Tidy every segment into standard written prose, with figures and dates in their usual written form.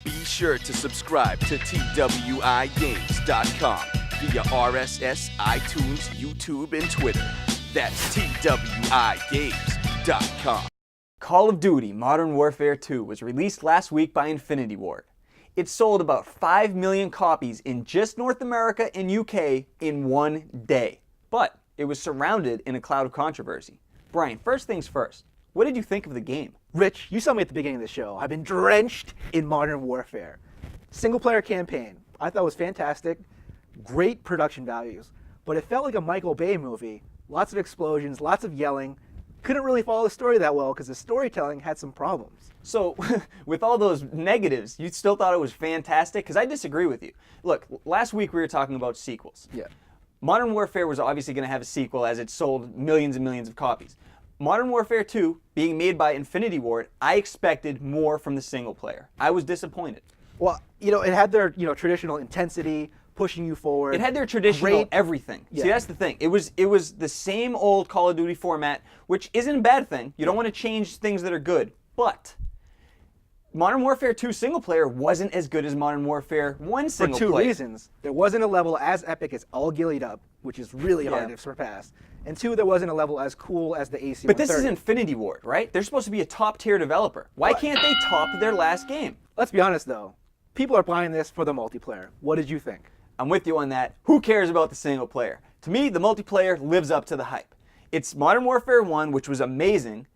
Be sure to subscribe to TWiGames.com via RSS, iTunes, YouTube, and Twitter. That's TWiGames.com. Call of Duty Modern Warfare 2 was released last week by Infinity Ward. It sold about 5 million copies in just North America and UK in one day. But it was surrounded in a cloud of controversy. Brian, first things first, what did you think of the game? Rich, you saw me at the beginning of the show. I've been drenched in Modern Warfare. Single-player campaign, I thought was fantastic. Great production values. But it felt like a Michael Bay movie. Lots of explosions, lots of yelling. Couldn't really follow the story that well because the storytelling had some problems. So, with all those negatives, you still thought it was fantastic? Because I disagree with you. Look, last week we were talking about sequels. Yeah. Modern Warfare was obviously going to have a sequel as it sold millions and millions of copies. Modern Warfare 2, being made by Infinity Ward, I expected more from the single player. I was disappointed. Well, it had their, traditional intensity, pushing you forward. It had their traditional everything. Yeah. See, that's the thing. It was the same old Call of Duty format, which isn't a bad thing. You don't want to change things that are good. But Modern Warfare 2 single player wasn't as good as Modern Warfare 1 single player. For two reasons. There wasn't a level as epic as All Gillied Up, which is really hard to surpass. And two, there wasn't a level as cool as the AC-130. But this is Infinity Ward, right? They're supposed to be a top-tier developer. Why can't they top their last game? Let's be honest, though. People are buying this for the multiplayer. What did you think? I'm with you on that. Who cares about the single player? To me, the multiplayer lives up to the hype. It's Modern Warfare 1, which was amazing,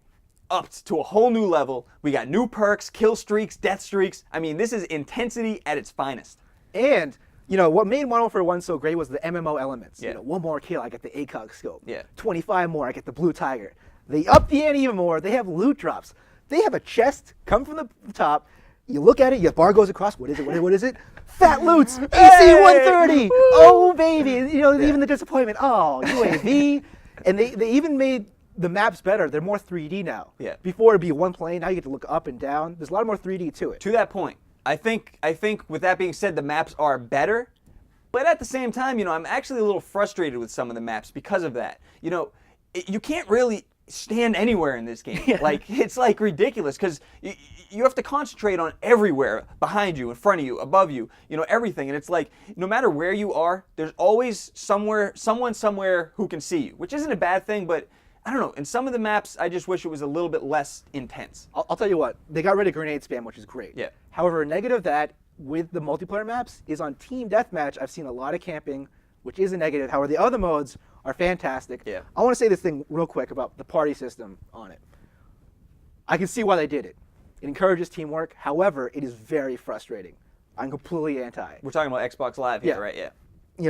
upped to a whole new level. We got new perks, kill streaks, death streaks. I mean, this is intensity at its finest. And, what made Modern Warfare 1 so great was the MMO elements. Yeah. One more kill, I get the ACOG scope. Yeah. 25 more, I get the Blue Tiger. They up the ante even more. They have loot drops. They have a chest come from the top. You look at it, your bar goes across. What is it? What is it? Fat Loots! AC-130! Oh, baby! Even the disappointment. Oh, UAV. And they even made the maps better. They're more 3D now. Yeah. Before it'd be one plane. Now you get to look up and down. There's a lot more 3D to it. To that point, I think with that being said, the maps are better. But at the same time, I'm actually a little frustrated with some of the maps because of that. You can't really stand anywhere in this game. Yeah. It's ridiculous because you have to concentrate on everywhere, behind you, in front of you, above you, everything. And it's like, no matter where you are, there's always someone somewhere who can see you, which isn't a bad thing, but I don't know. In some of the maps, I just wish it was a little bit less intense. I'll tell you what, they got rid of grenade spam, which is great. Yeah. However, a negative that with the multiplayer maps is on Team Deathmatch, I've seen a lot of camping, which is a negative. However, the other modes are fantastic. Yeah. I want to say this thing real quick about the party system on it. I can see why they did it. It encourages teamwork. However, it is very frustrating. I'm completely anti. We're talking about Xbox Live here, right? Yeah.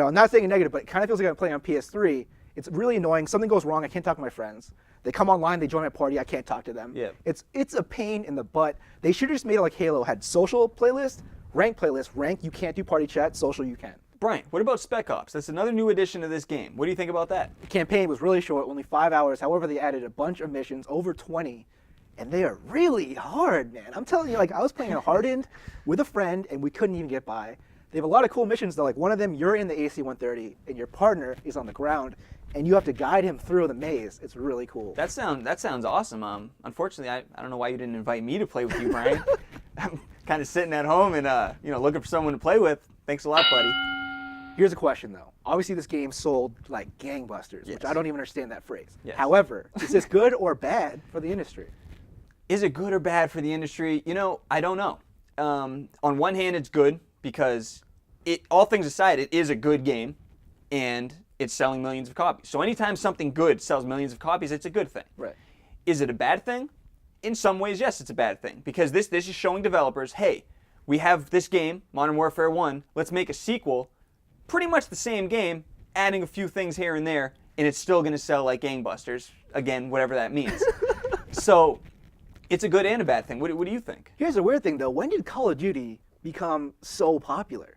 I'm not saying negative, but it kind of feels like I'm playing on PS3. It's really annoying. Something goes wrong. I can't talk to my friends. They come online. They join my party. I can't talk to them. Yeah. It's a pain in the butt. They should have just made it like Halo had social playlist, rank playlist. Rank, you can't do party chat. Social, you can. Brian, what about Spec Ops? That's another new addition to this game. What do you think about that? The campaign was really short, only 5 hours. However, they added a bunch of missions, over 20, and they are really hard, man. I'm telling you, I was playing a hardened with a friend, and we couldn't even get by. They have a lot of cool missions, though. Like one of them, you're in the AC-130, and your partner is on the ground, and you have to guide him through the maze. It's really cool. That sounds awesome. Unfortunately, I don't know why you didn't invite me to play with you, Brian. I'm kind of sitting at home and looking for someone to play with. Thanks a lot, buddy. Here's a question, though. Obviously, this game sold like gangbusters, which I don't even understand that phrase. Yes. However, is this good or bad for the industry? Is it good or bad for the industry? I don't know. On one hand, it's good because all things aside, it is a good game, and it's selling millions of copies. So anytime something good sells millions of copies, it's a good thing. Right. Is it a bad thing? In some ways, yes, it's a bad thing because this is showing developers, hey, we have this game, Modern Warfare 1. Let's make a sequel, pretty much the same game, adding a few things here and there, and it's still going to sell like gangbusters. Again, whatever that means. So it's a good and a bad thing. What do you think? Here's a weird thing, though. When did Call of Duty become so popular?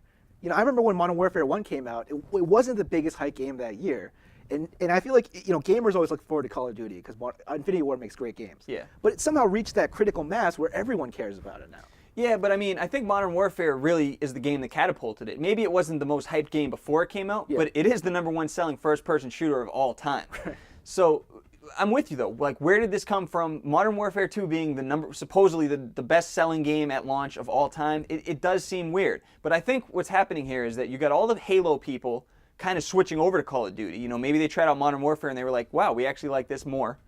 I remember when Modern Warfare 1 came out, it wasn't the biggest hype game that year. And I feel like, gamers always look forward to Call of Duty because Infinity Ward makes great games. Yeah. But it somehow reached that critical mass where everyone cares about it now. Yeah, but I think Modern Warfare really is the game that catapulted it. Maybe it wasn't the most hyped game before it came out, but it is the #1 selling first-person shooter of all time. So I'm with you though. Like, where did this come from? Modern Warfare 2 being supposedly the best-selling game at launch of all time. It does seem weird. But I think what's happening here is that you got all the Halo people kind of switching over to Call of Duty. You know, maybe they tried out Modern Warfare and they were like, wow, we actually like this more.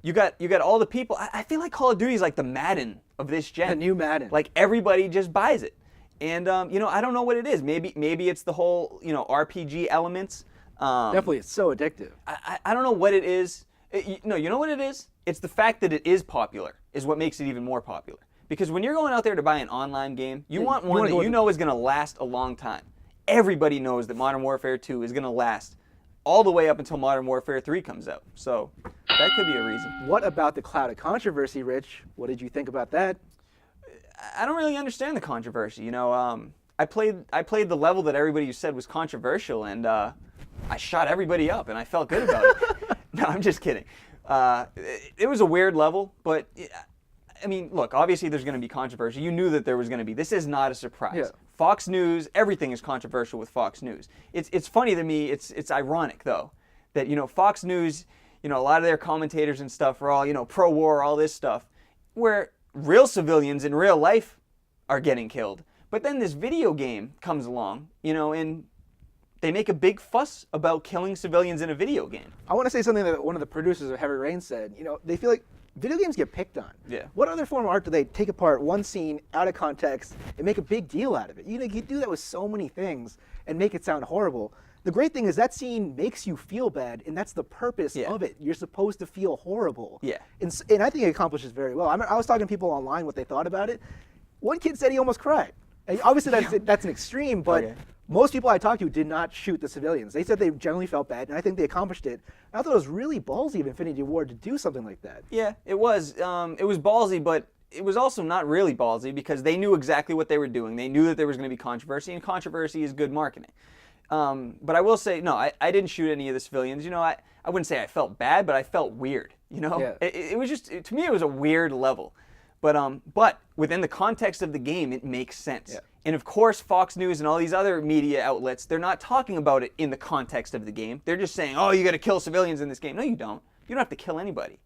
You got all the people. I feel like Call of Duty is like the Madden of this gen. The new Madden. Like, everybody just buys it. And you know, I don't know what it is. Maybe it's the whole, you know, RPG elements. Definitely, it's so addictive. I don't know what it is. No, you know what it is? It's the fact that it is popular is what makes it even more popular. Because when you're going out there to buy an online game, you want one that you know is going to last a long time. Everybody knows that Modern Warfare 2 is going to last all the way up until Modern Warfare 3 comes out. So that could be a reason. What about the cloud of controversy, Rich? What did you think about that? I don't really understand the controversy. You know, I played the level that everybody said was controversial, and I shot everybody up, and I felt good about it. No, I'm just kidding. It was a weird level, but I mean, look, obviously there's going to be controversy. You knew that there was going to be. This is not a surprise. Yeah. Fox News, everything is controversial with Fox News. It's funny to me. It's ironic though that, you know, Fox News, you know, a lot of their commentators and stuff are all, you know, pro-war, all this stuff, where real civilians in real life are getting killed. But then this video game comes along, you know, and they make a big fuss about killing civilians in a video game. I want to say something that one of the producers of Heavy Rain said. You know, they feel like video games get picked on. Yeah. What other form of art do they take apart one scene out of context and make a big deal out of it? You know, you do that with so many things and make it sound horrible. The great thing is that scene makes you feel bad, and that's the purpose of it. You're supposed to feel horrible. Yeah. And I think it accomplishes very well. I was talking to people online what they thought about it. One kid said he almost cried. And obviously, that's an extreme, but most people I talked to did not shoot the civilians. They said they generally felt bad, and I think they accomplished it. I thought it was really ballsy of Infinity Ward to do something like that. Yeah, it was. It was ballsy, but it was also not really ballsy because they knew exactly what they were doing. They knew that there was going to be controversy, and controversy is good marketing. But I will say, no, I didn't shoot any of the civilians. You know, I wouldn't say I felt bad, but I felt weird. You know, it was just, to me, it was a weird level. But within the context of the game, it makes sense. Yeah. And of course, Fox News and all these other media outlets, they're not talking about it in the context of the game. They're just saying, oh, you got to kill civilians in this game. No, you don't. You don't have to kill anybody.